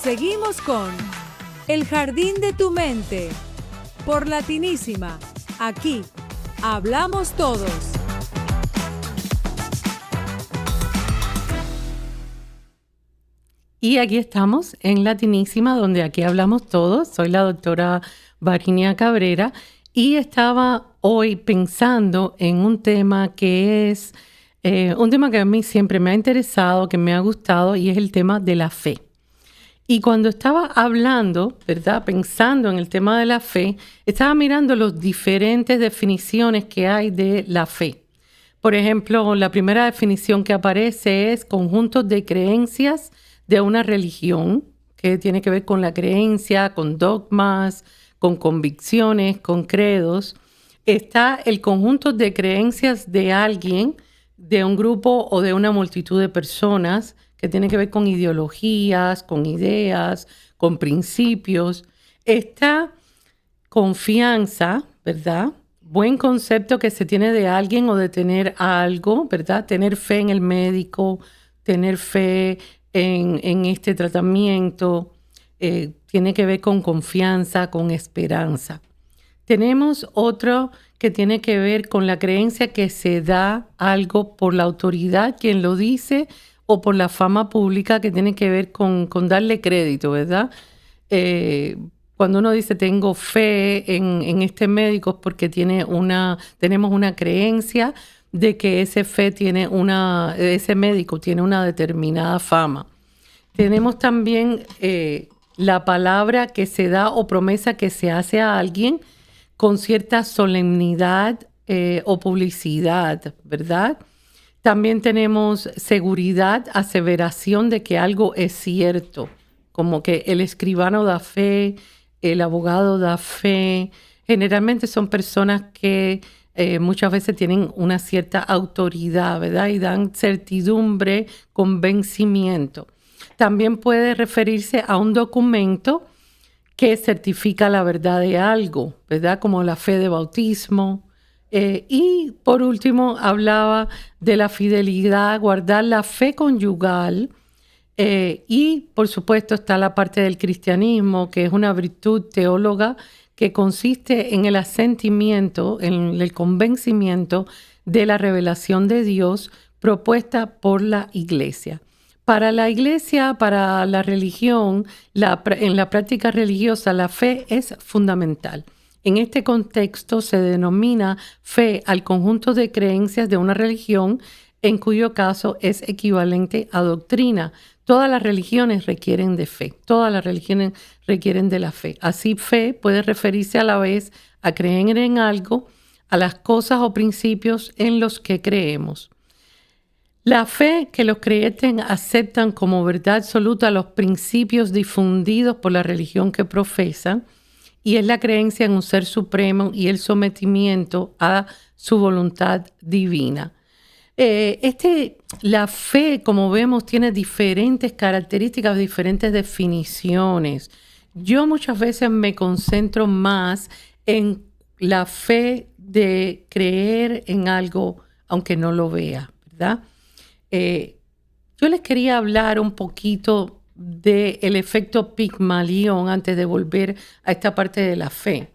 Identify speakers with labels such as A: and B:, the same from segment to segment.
A: Seguimos con El Jardín de tu Mente por Latinísima. Aquí hablamos todos.
B: Y aquí estamos en Latinísima, donde aquí hablamos todos. Soy la doctora Varinia Cabrera y estaba hoy pensando en un tema que es un tema que a mí siempre me ha interesado, que me ha gustado, y es el tema de la fe. Y cuando estaba hablando, ¿verdad? Pensando en el tema de la fe, estaba mirando las diferentes definiciones que hay de la fe. Por ejemplo, la primera definición que aparece es conjuntos de creencias de una religión, que tiene que ver con la creencia, con dogmas, con convicciones, con credos. Está el conjunto de creencias de alguien, de un grupo o de una multitud de personas, que tiene que ver con ideologías, con ideas, con principios. Está confianza, ¿verdad? Buen concepto que se tiene de alguien o de tener algo, ¿verdad? Tener fe en el médico, tener fe en este tratamiento, tiene que ver con confianza, con esperanza. Tenemos otro que tiene que ver con la creencia que se da algo por la autoridad, quien lo dice, o por la fama pública, que tiene que ver con darle crédito, ¿verdad? Cuando uno dice tengo fe en este médico es porque tenemos una creencia de que ese médico tiene una determinada fama. Tenemos también la palabra que se da o promesa que se hace a alguien con cierta solemnidad o publicidad, ¿verdad? También tenemos seguridad, aseveración de que algo es cierto, como que el escribano da fe, el abogado da fe. Generalmente son personas que muchas veces tienen una cierta autoridad, ¿verdad? Y dan certidumbre, convencimiento. También puede referirse a un documento que certifica la verdad de algo, ¿verdad? Como la fe de bautismo. Y por último hablaba de la fidelidad, guardar la fe conyugal. Y por supuesto está la parte del cristianismo, que es una virtud teóloga que consiste en el asentimiento, en el convencimiento de la revelación de Dios propuesta por la Iglesia. Para la Iglesia, para la religión, en la práctica religiosa, la fe es fundamental. En este contexto se denomina fe al conjunto de creencias de una religión, en cuyo caso es equivalente a doctrina. Todas las religiones requieren de fe, todas las religiones requieren de la fe. Así, fe puede referirse a la vez a creer en algo, a las cosas o principios en los que creemos. La fe que los creyentes aceptan como verdad absoluta los principios difundidos por la religión que profesan, y es la creencia en un ser supremo y el sometimiento a su voluntad divina. La fe, como vemos, tiene diferentes características, diferentes definiciones. Yo muchas veces me concentro más en la fe de creer en algo, aunque no lo vea, ¿verdad? Yo les quería hablar un poquito del efecto Pigmalión antes de volver a esta parte de la fe.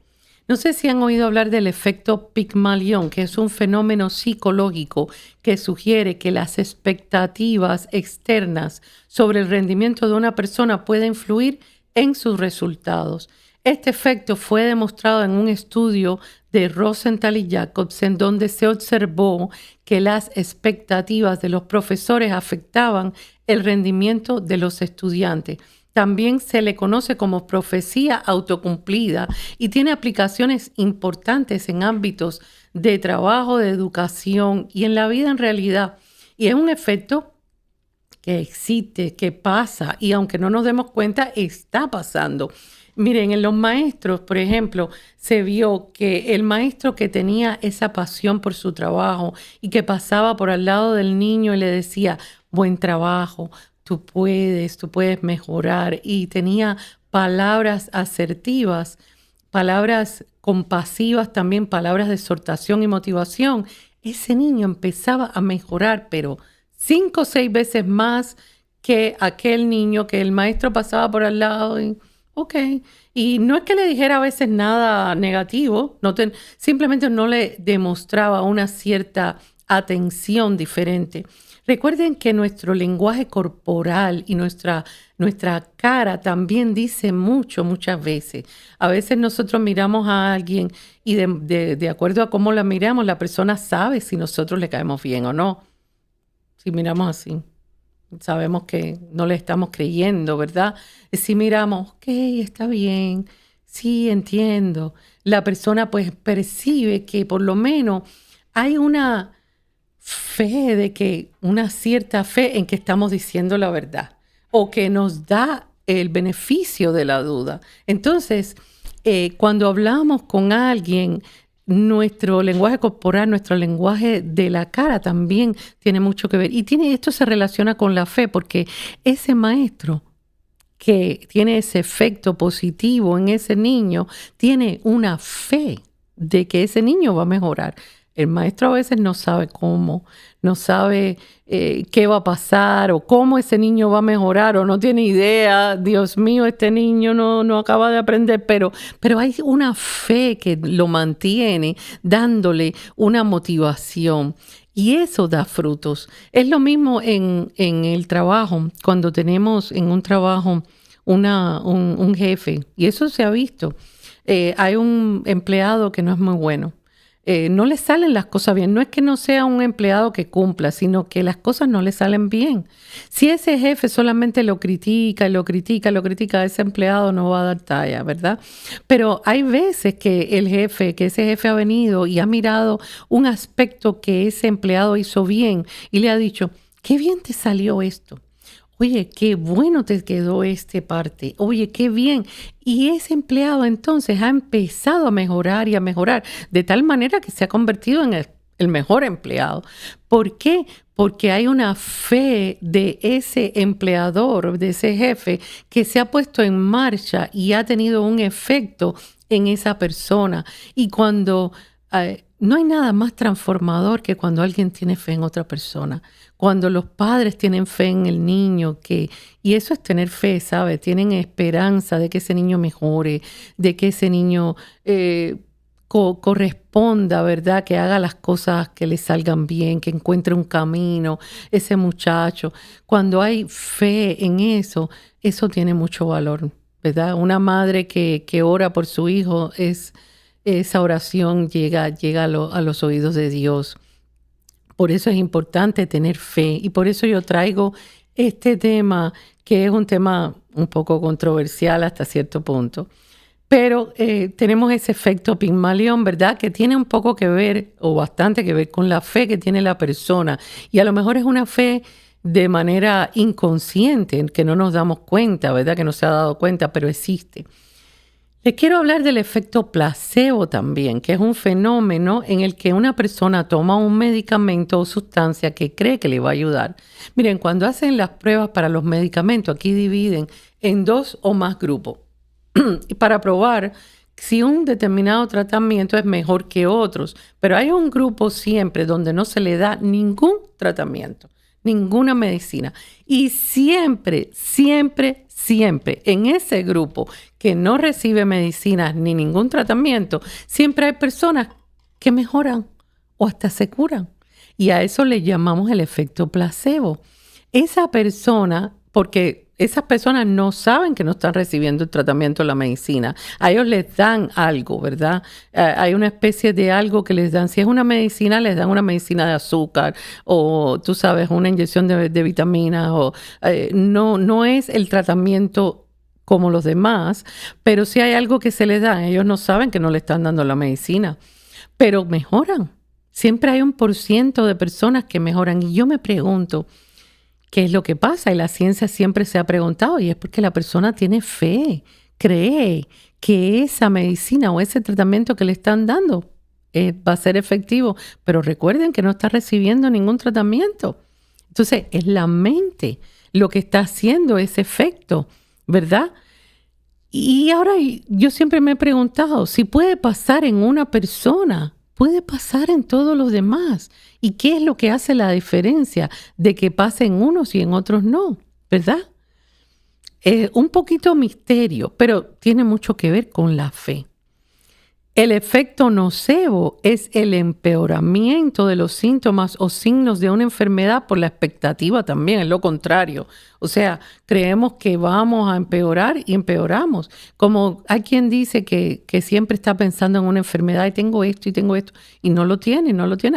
B: No sé si han oído hablar del efecto Pigmalión, que es un fenómeno psicológico que sugiere que las expectativas externas sobre el rendimiento de una persona pueden influir en sus resultados. Este efecto fue demostrado en un estudio de Rosenthal y Jacobs, en donde se observó que las expectativas de los profesores afectaban el rendimiento de los estudiantes. También se le conoce como profecía autocumplida y tiene aplicaciones importantes en ámbitos de trabajo, de educación y en la vida en realidad. Y es un efecto que existe, que pasa, y aunque no nos demos cuenta, está pasando. Miren, en los maestros, por ejemplo, se vio que el maestro que tenía esa pasión por su trabajo y que pasaba por al lado del niño y le decía, buen trabajo, tú puedes mejorar, y tenía palabras asertivas, palabras compasivas también, palabras de exhortación y motivación, ese niño empezaba a mejorar, pero 5 o 6 veces más que aquel niño, que el maestro pasaba por al lado y, ok. Y no es que le dijera a veces nada negativo, simplemente no le demostraba una cierta atención diferente. Recuerden que nuestro lenguaje corporal y nuestra cara también dice mucho, muchas veces. A veces nosotros miramos a alguien y de acuerdo a cómo la miramos, la persona sabe si nosotros le caemos bien o no. Si miramos así, sabemos que no le estamos creyendo, ¿verdad? Si miramos, ok, está bien, sí, entiendo. La persona pues percibe que por lo menos hay una una cierta fe en que estamos diciendo la verdad o que nos da el beneficio de la duda. Entonces, cuando hablamos con alguien, nuestro lenguaje corporal, nuestro lenguaje de la cara también tiene mucho que ver. Y esto se relaciona con la fe, porque ese maestro que tiene ese efecto positivo en ese niño, tiene una fe de que ese niño va a mejorar. El maestro a veces no sabe cómo, no sabe qué va a pasar o cómo ese niño va a mejorar o no tiene idea. Dios mío, este niño no acaba de aprender, pero hay una fe que lo mantiene dándole una motivación y eso da frutos. Es lo mismo en el trabajo, cuando tenemos en un trabajo un jefe y eso se ha visto. Hay un empleado que no es muy bueno. No le salen las cosas bien. No es que no sea un empleado que cumpla, sino que las cosas no le salen bien. Si ese jefe solamente lo critica, ese empleado no va a dar talla, ¿verdad? Pero hay veces que ese jefe ha venido y ha mirado un aspecto que ese empleado hizo bien y le ha dicho, qué bien te salió esto. Oye, qué bueno te quedó esta parte. Oye, qué bien. Y ese empleado entonces ha empezado a mejorar y a mejorar de tal manera que se ha convertido en el mejor empleado. ¿Por qué? Porque hay una fe de ese empleador, de ese jefe, que se ha puesto en marcha y ha tenido un efecto en esa persona. Y cuando no hay nada más transformador que cuando alguien tiene fe en otra persona. Cuando los padres tienen fe en el niño, y eso es tener fe, ¿sabes? Tienen esperanza de que ese niño mejore, de que ese niño corresponda, ¿verdad? Que haga las cosas que le salgan bien, que encuentre un camino, ese muchacho. Cuando hay fe en eso tiene mucho valor, ¿verdad? Una madre que ora por su hijo, esa oración llega a los oídos de Dios. Por eso es importante tener fe y por eso yo traigo este tema, que es un tema un poco controversial hasta cierto punto. Pero tenemos ese efecto Pigmalión, ¿verdad? Que tiene un poco que ver o bastante que ver con la fe que tiene la persona. Y a lo mejor es una fe de manera inconsciente, que no nos damos cuenta, ¿verdad? Que no se ha dado cuenta, pero existe. Les quiero hablar del efecto placebo también, que es un fenómeno en el que una persona toma un medicamento o sustancia que cree que le va a ayudar. Miren, cuando hacen las pruebas para los medicamentos, aquí dividen en 2 o más grupos para probar si un determinado tratamiento es mejor que otros. Pero hay un grupo siempre donde no se le da ningún tratamiento, ninguna medicina. Y siempre en ese grupo que no recibe medicinas ni ningún tratamiento, siempre hay personas que mejoran o hasta se curan. Y a eso le llamamos el efecto placebo. Esa persona, porque esas personas no saben que no están recibiendo el tratamiento o la medicina. A ellos les dan algo, ¿verdad? Hay una especie de algo que les dan. Si es una medicina, les dan una medicina de azúcar o, tú sabes, una inyección de vitaminas. No es el tratamiento como los demás, pero sí hay algo que se les da. Ellos no saben que no le están dando la medicina, pero mejoran. Siempre hay un % de personas que mejoran. Y yo me pregunto, ¿qué es lo que pasa? Y la ciencia siempre se ha preguntado, y es porque la persona tiene fe, cree que esa medicina o ese tratamiento que le están dando va a ser efectivo. Pero recuerden que no está recibiendo ningún tratamiento. Entonces, es la mente lo que está haciendo ese efecto, ¿verdad? Y ahora yo siempre me he preguntado, si puede pasar en una persona, puede pasar en todos los demás. ¿Y qué es lo que hace la diferencia de que pase en unos y en otros no? ¿verdad? Un poquito misterio, pero tiene mucho que ver con la fe. El efecto nocebo es el empeoramiento de los síntomas o signos de una enfermedad por la expectativa también, es lo contrario. O sea, creemos que vamos a empeorar y empeoramos. Como hay quien dice que siempre está pensando en una enfermedad y tengo esto y no lo tiene,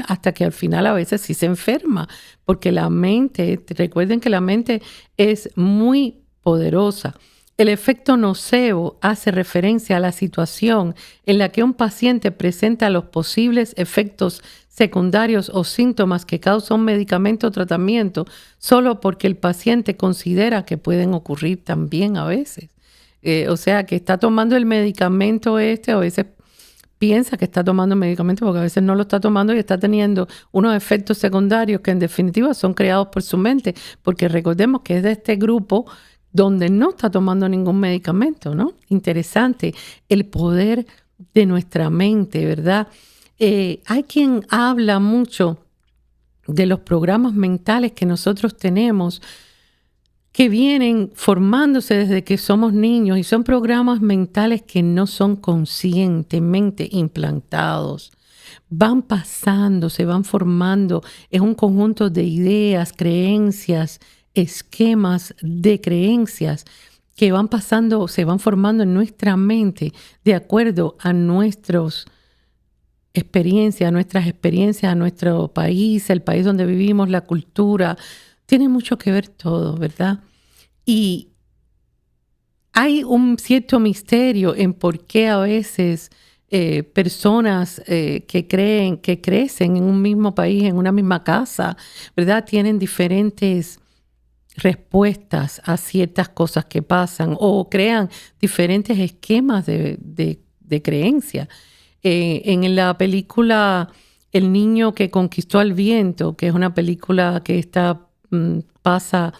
B: hasta que al final a veces sí se enferma, porque la mente, recuerden que la mente es muy poderosa. El efecto nocebo hace referencia a la situación en la que un paciente presenta los posibles efectos secundarios o síntomas que causa un medicamento o tratamiento solo porque el paciente considera que pueden ocurrir también a veces. O sea, que está tomando el medicamento a veces piensa que está tomando el medicamento porque a veces no lo está tomando y está teniendo unos efectos secundarios que en definitiva son creados por su mente, porque recordemos que es de este grupo donde no está tomando ningún medicamento, ¿no? Interesante el poder de nuestra mente, ¿verdad? Hay quien habla mucho de los programas mentales que nosotros tenemos, que vienen formándose desde que somos niños y son programas mentales que no son conscientemente implantados. Van pasando, se van formando, es un conjunto de ideas, creencias, esquemas de creencias que van pasando, se van formando en nuestra mente de acuerdo a nuestras experiencias, a nuestro país, el país donde vivimos, la cultura. Tiene mucho que ver todo, ¿verdad? Y hay un cierto misterio en por qué a veces personas que crecen en un mismo país, en una misma casa, ¿verdad? Tienen diferentes respuestas a ciertas cosas que pasan o crean diferentes esquemas de creencia. En la película El niño que conquistó al viento, que es una película que pasa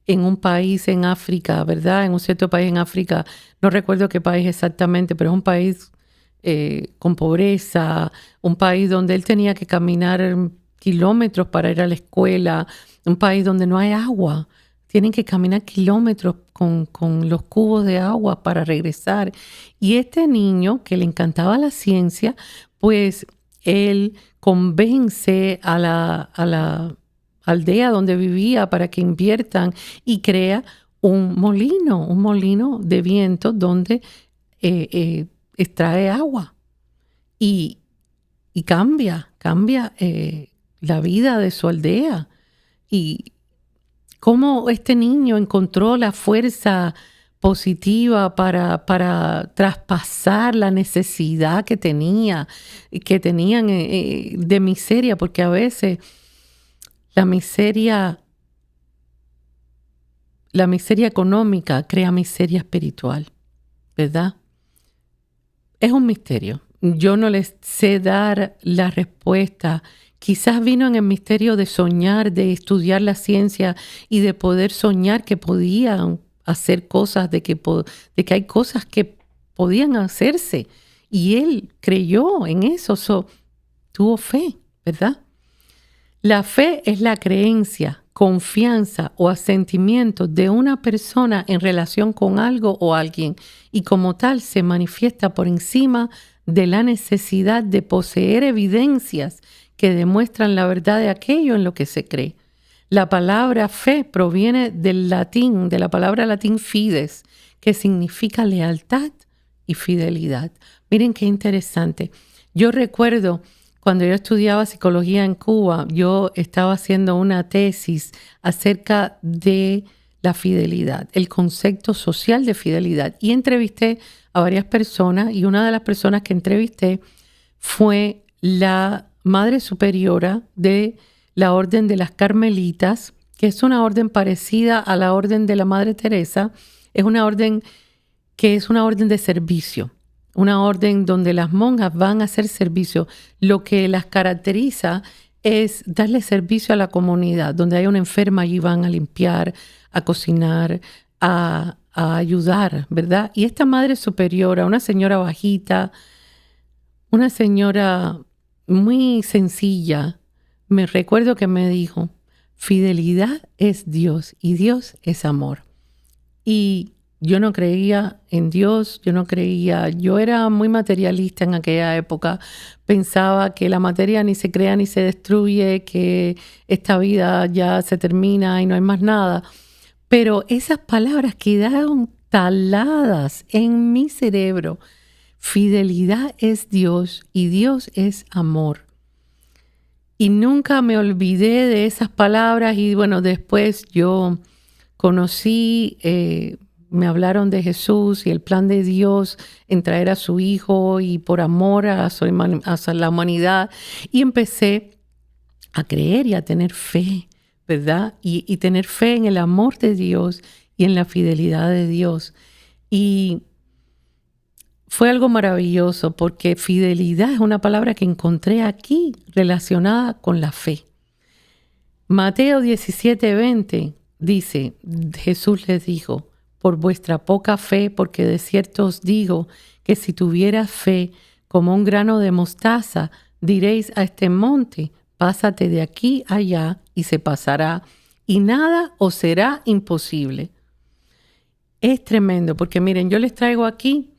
B: en un país en África, ¿verdad? En un cierto país en África, no recuerdo qué país exactamente, pero es un país con pobreza, un país donde él tenía que caminar kilómetros para ir a la escuela, un país donde no hay agua. Tienen que caminar kilómetros con los cubos de agua para regresar. Y este niño, que le encantaba la ciencia, pues él convence a la aldea donde vivía para que inviertan y crea un molino de viento donde extrae agua. Y cambia la vida de su aldea. Y cómo este niño encontró la fuerza positiva para traspasar la necesidad que tenían de miseria, porque a veces la miseria económica crea miseria espiritual, ¿verdad? Es un misterio. Yo no les sé dar la respuesta. Quizás vino en el misterio de soñar, de estudiar la ciencia y de poder soñar que podían hacer cosas, de que hay cosas que podían hacerse. Y él creyó en eso, tuvo fe, ¿verdad? La fe es la creencia, confianza o asentimiento de una persona en relación con algo o alguien y como tal se manifiesta por encima de la necesidad de poseer evidencias que demuestran la verdad de aquello en lo que se cree. La palabra fe proviene del latín, de la palabra latín fides, que significa lealtad y fidelidad. Miren qué interesante. Yo recuerdo cuando yo estudiaba psicología en Cuba, yo estaba haciendo una tesis acerca de la fidelidad, el concepto social de fidelidad. Y entrevisté a varias personas y una de las personas que entrevisté fue la Madre Superiora de la Orden de las Carmelitas, que es una orden parecida a la Orden de la Madre Teresa. Es una orden que es una orden de servicio. Una orden donde las monjas van a hacer servicio. Lo que las caracteriza es darle servicio a la comunidad. Donde hay una enferma, allí van a limpiar, a cocinar, a ayudar, ¿verdad? Y esta Madre Superiora, una señora bajita, una señora muy sencilla, me recuerdo que me dijo, fidelidad es Dios y Dios es amor. Y yo no creía en Dios, yo era muy materialista en aquella época. Pensaba que la materia ni se crea ni se destruye, que esta vida ya se termina y no hay más nada. Pero esas palabras quedaron taladas en mi cerebro. Fidelidad es Dios y Dios es amor. Y nunca me olvidé de esas palabras y bueno, después yo conocí, me hablaron de Jesús y el plan de Dios en traer a su Hijo y por amor a la humanidad. Y empecé a creer y a tener fe, ¿verdad? Y tener fe en el amor de Dios y en la fidelidad de Dios. Y fue algo maravilloso porque fidelidad es una palabra que encontré aquí relacionada con la fe. Mateo 17:20 dice, Jesús les dijo, por vuestra poca fe, porque de cierto os digo que si tuvieras fe como un grano de mostaza, diréis a este monte, pásate de aquí allá y se pasará, y nada os será imposible. Es tremendo porque miren, yo les traigo aquí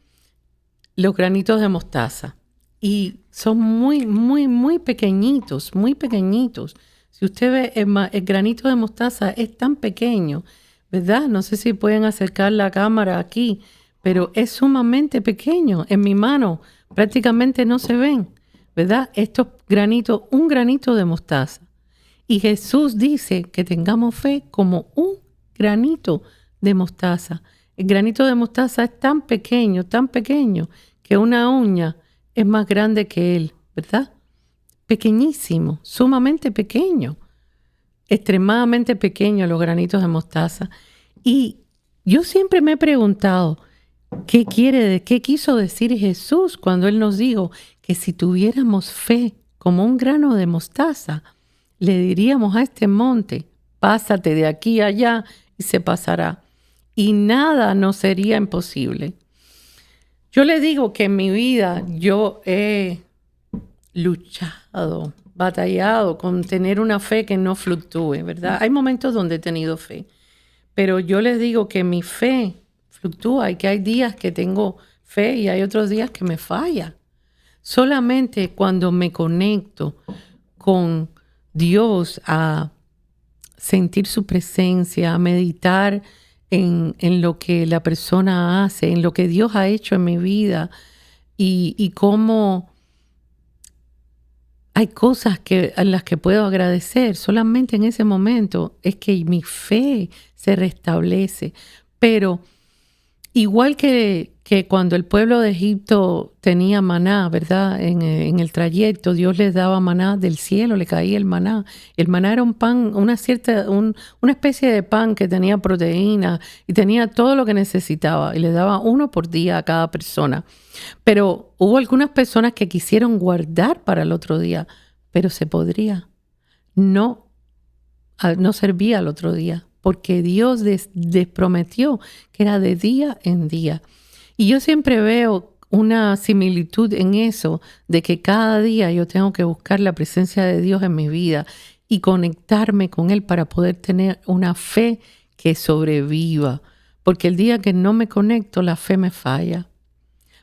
B: los granitos de mostaza y son muy, muy, muy pequeñitos, muy pequeñitos. Si usted ve el granito de mostaza es tan pequeño, ¿verdad? No sé si pueden acercar la cámara aquí, pero es sumamente pequeño. En mi mano prácticamente no se ven, ¿verdad? Estos granitos, un granito de mostaza. Y Jesús dice que tengamos fe como un granito de mostaza. El granito de mostaza es tan pequeño, que una uña es más grande que él, ¿verdad? Pequeñísimo, sumamente pequeño, extremadamente pequeño los granitos de mostaza. Y yo siempre me he preguntado, ¿qué quiso decir Jesús cuando Él nos dijo que si tuviéramos fe como un grano de mostaza, le diríamos a este monte, pásate de aquí a allá y se pasará? Y nada nos sería imposible. Yo le digo que en mi vida yo he luchado, batallado con tener una fe que no fluctúe, ¿verdad? Hay momentos donde he tenido fe, pero yo les digo que mi fe fluctúa y que hay días que tengo fe y hay otros días que me falla. Solamente cuando me conecto con Dios a sentir su presencia, a meditar en lo que la persona hace, en lo que Dios ha hecho en mi vida y cómo hay cosas a las que puedo agradecer. Solamente en ese momento es que mi fe se restablece. Pero igual que cuando el pueblo de Egipto tenía maná, ¿verdad? En el trayecto Dios les daba maná del cielo, le caía el maná. El maná era un pan, una especie de pan que tenía proteína y tenía todo lo que necesitaba y le daba uno por día a cada persona. Pero hubo algunas personas que quisieron guardar para el otro día, pero se podría. No servía al otro día, porque Dios desprometió que era de día en día. Y yo siempre veo una similitud en eso, de que cada día yo tengo que buscar la presencia de Dios en mi vida y conectarme con Él para poder tener una fe que sobreviva. Porque el día que no me conecto, la fe me falla.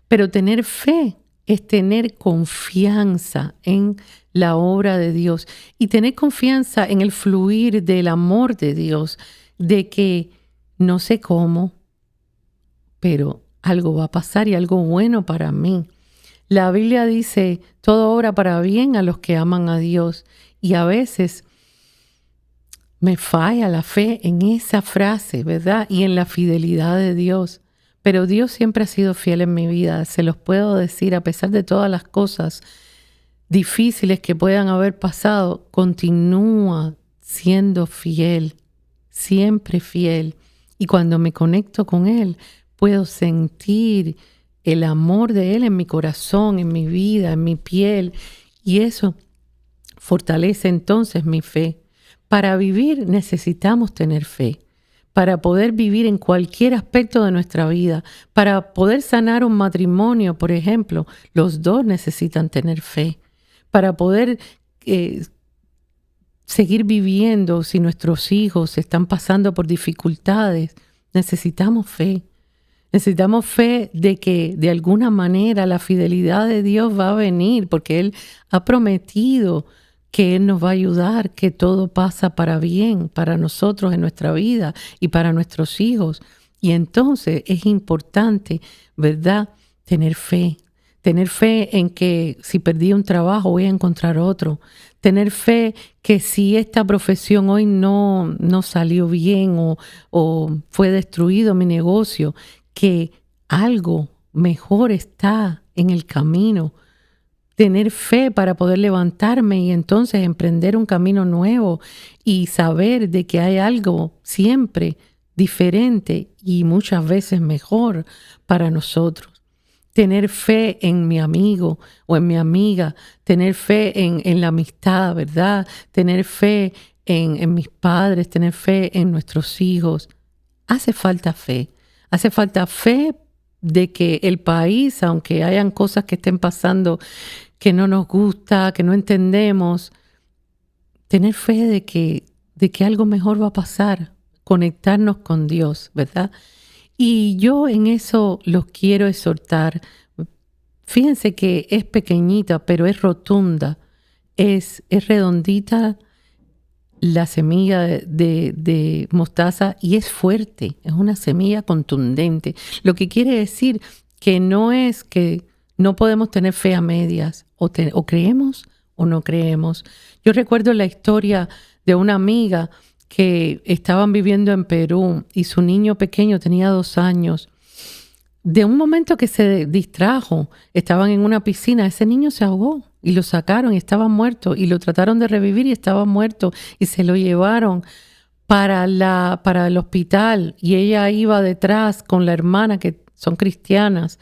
B: Pero tener fe es tener confianza en la obra de Dios y tener confianza en el fluir del amor de Dios, de que no sé cómo, pero algo va a pasar y algo bueno para mí. La Biblia dice, todo obra para bien a los que aman a Dios. Y a veces me falla la fe en esa frase, ¿verdad? Y en la fidelidad de Dios. Pero Dios siempre ha sido fiel en mi vida. Se los puedo decir, a pesar de todas las cosas difíciles que puedan haber pasado, continúa siendo fiel, siempre fiel. Y cuando me conecto con Él, puedo sentir el amor de Él en mi corazón, en mi vida, en mi piel. Y eso fortalece entonces mi fe. Para vivir necesitamos tener fe. Para poder vivir en cualquier aspecto de nuestra vida, para poder sanar un matrimonio, por ejemplo, los dos necesitan tener fe. Para poder seguir viviendo, si nuestros hijos están pasando por dificultades, necesitamos fe. Necesitamos fe de que de alguna manera la fidelidad de Dios va a venir, porque Él ha prometido que Él nos va a ayudar, que todo pasa para bien, para nosotros en nuestra vida y para nuestros hijos. Y entonces es importante, ¿verdad?, tener fe. Tener fe en que si perdí un trabajo voy a encontrar otro. Tener fe que si esta profesión hoy no salió bien o fue destruido mi negocio, que algo mejor está en el camino. Tener fe para poder levantarme y entonces emprender un camino nuevo y saber de que hay algo siempre diferente y muchas veces mejor para nosotros. Tener fe en mi amigo o en mi amiga, tener fe en la amistad, ¿verdad? Tener fe en mis padres, tener fe en nuestros hijos. Hace falta fe. Hace falta fe de que el país, aunque hayan cosas que estén pasando que no nos gusta, que no entendemos, tener fe de que algo mejor va a pasar, conectarnos con Dios, ¿verdad? Y yo en eso los quiero exhortar. Fíjense que es pequeñita, pero es rotunda, es redondita la semilla de mostaza y es fuerte, es una semilla contundente. Lo que quiere decir que no es que no podemos tener fe a medias, o creemos o no creemos. Yo recuerdo la historia de una amiga que estaban viviendo en Perú y su niño pequeño tenía 2 años. De un momento que se distrajo, estaban en una piscina, ese niño se ahogó y lo sacaron y estaba muerto y lo trataron de revivir y estaba muerto y se lo llevaron para el hospital y ella iba detrás con la hermana que son cristianas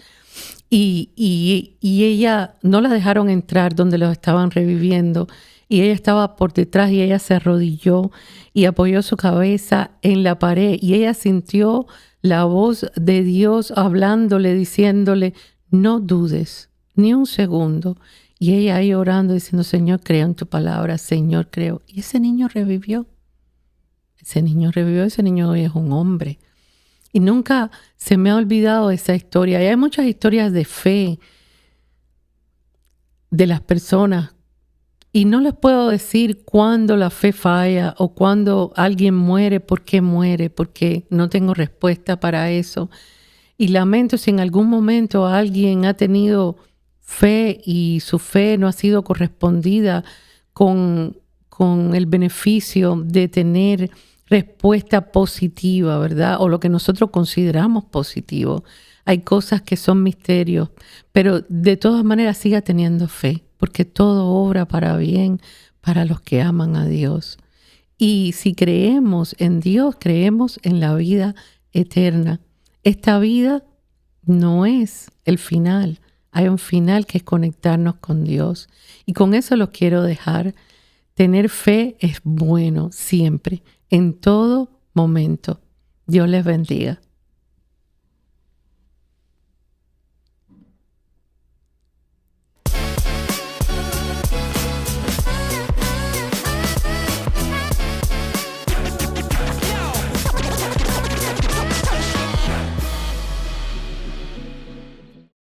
B: y ella no la dejaron entrar donde los estaban reviviendo. Y ella estaba por detrás y ella se arrodilló y apoyó su cabeza en la pared y ella sintió la voz de Dios hablándole, diciéndole, no dudes ni un segundo. Y ella ahí orando, diciendo, Señor, creo en tu palabra, Señor, creo. Y ese niño revivió. Ese niño hoy es un hombre. Y nunca se me ha olvidado esa historia. Y hay muchas historias de fe de las personas. Y no les puedo decir cuándo la fe falla o cuándo alguien muere, por qué muere, porque no tengo respuesta para eso. Y lamento si en algún momento alguien ha tenido fe y su fe no ha sido correspondida con el beneficio de tener respuesta positiva, ¿verdad? O lo que nosotros consideramos positivo. Hay cosas que son misterios, pero de todas maneras siga teniendo fe, porque todo obra para bien para los que aman a Dios. Y si creemos en Dios, creemos en la vida eterna. Esta vida no es el final. Hay un final que es conectarnos con Dios. Y con eso los quiero dejar. Tener fe es bueno siempre, en todo momento. Dios les bendiga.